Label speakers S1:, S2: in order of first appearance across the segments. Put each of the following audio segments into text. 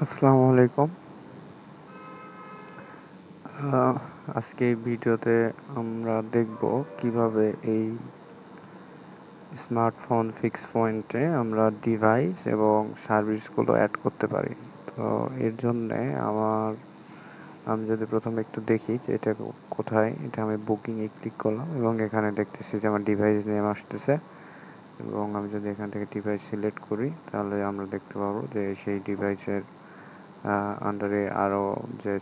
S1: আসসালামু আলাইকুম। আহ, আজকে এই ভিডিওতে আমরা দেখব কিভাবে এই স্মার্টফোন ফিক্স পয়েন্টে আমরা ডিভাইস এবং সার্ভিসগুলো অ্যাড করতে পারি। তো এর জন্যে আমি যদি প্রথমে একটু দেখি যে এটা কোথায়, এটা আমি বুকিংয়ে ক্লিক করলাম এবং এখানে দেখতেছি যে আমার ডিভাইস নেম আসতেছে এবং আমি যদি এখান থেকে ডিভাইস সিলেক্ট করি তাহলে আমরা দেখতে পাবো যে সেই ডিভাইসের আন্ডারে আরও যে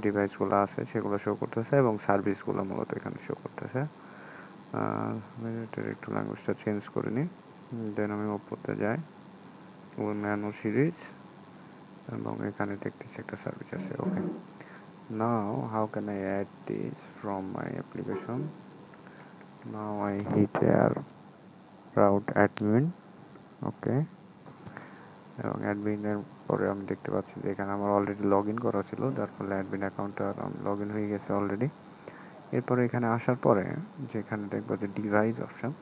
S1: ডিভাইসগুলো আছে সেগুলো শো করতেছে এবং সার্ভিসগুলো মূলত এখানে শো করতেছে। আমি এটার একটু ল্যাঙ্গুয়েজটা চেঞ্জ করে নিই, দেন আমি ওপোতে যাই, ন্যানো সিরিজ, এবং এখানে দেখতেছি একটা সার্ভিস আছে। Okay, now how can I add this from my application? Now I hit air route admin. Okay, এবং অ্যাডমিনের পরে আমি দেখতে পাচ্ছি যে এখানে আমার অলরেডি লগ ইন করা ছিল, যার ফলে অ্যাডমিন অ্যাকাউন্টটা লগ ইন হয়ে গেছে অলরেডি। এরপরে এখানে আসার পরে যেখানে দেখবো যে ডিভাইস অপশান,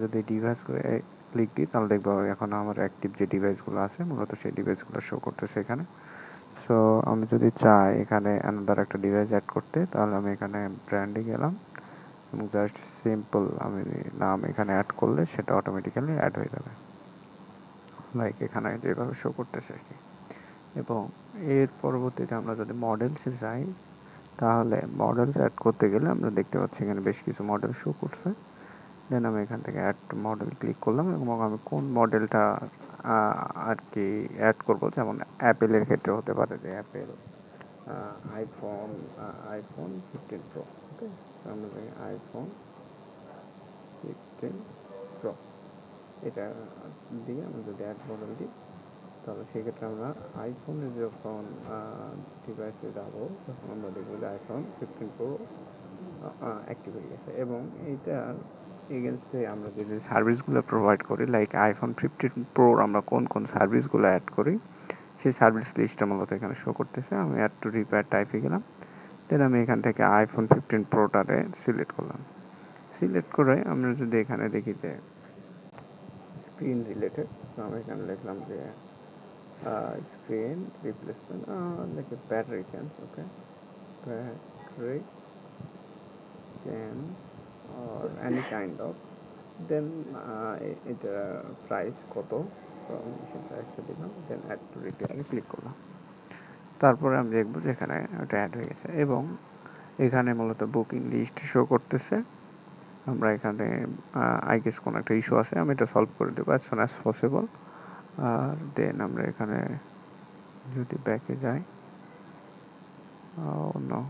S1: যদি ডিভাইস করে ক্লিক দিই তাহলে দেখবো এখন আমার অ্যাক্টিভ যে ডিভাইসগুলো আছে মূলত সেই ডিভাইসগুলো শো করতেছে এখানে। সো আমি যদি চাই এখানে অ্যানাদার একটা ডিভাইস অ্যাড করতে, তাহলে আমি এখানে ব্র্যান্ডে গেলাম এবং জাস্ট সিম্পল আমি নাম এখানে অ্যাড করলে সেটা অটোমেটিক্যালি অ্যাড হয়ে যাবে, লাইক এখানে যেভাবে শো করতেছে আর কি। এবং এর পরবর্তীতে আমরা যদি মডেলসে যাই তাহলে মডেলস অ্যাড করতে গেলে আমরা দেখতে পাচ্ছি এখানে বেশ কিছু মডেল শো করছে। দেন আমি এখান থেকে অ্যাড মডেল ক্লিক করলাম এবং আমি কোন মডেলটা আর কি অ্যাড করব, যেমন অ্যাপেলের ক্ষেত্রে হতে পারে যে অ্যাপেল আইফোন আইফোন 15 প্রো। ওকে, আমরা আইফোন 15 প্রো এটা দিয়ে আমরা যদি অ্যাড মডেল দিই তাহলে সেক্ষেত্রে আমরা আইফোনে যখন ডিভাইসে যাব তখন আমরা দেখবো যে আইফোন 15 প্রো অ্যাক্টিভ হয়ে গেছে। এবং এইটার এগেনস্টে আমরা যে সার্ভিসগুলো প্রোভাইড করি, লাইক আইফোন 15 প্রোর আমরা কোন কোন সার্ভিসগুলো অ্যাড করি সেই সার্ভিস লিস্টটা মূলত এখানে শো করতেছে। আমি অ্যাড টু রিপেয়ার টাইপে গেলাম, দেন আমি এখান থেকে আইফোন 15 প্রোটারে সিলেক্ট করলাম। সিলেক্ট করে আমরা যদি এখানে দেখি যে স্ক্রিন রিলেটেড, তো আমি এখানে লিখলাম যে screen replacement, like a battery change. Okay, battery change or any kind of, then এটা প্রাইস কত, তো আমি সেই প্রাইসটা দিলাম, দেন অ্যাড টু রিপেয়ারে ক্লিক করলাম। তারপরে আমি দেখবো যে এখানে ওটা অ্যাড হয়ে গেছে এবং এখানে মূলত বুকিং লিস্ট শো করতেছে। আমরা এখানে আই গেস কোনো একটা ইস্যু আছে, আমি এটা সলভ করে দেবো অ্যাজ সুন অ্যাজ পসিবল। আর দেন আমরা এখানে যদি ব্যাকে যাই, ও নো,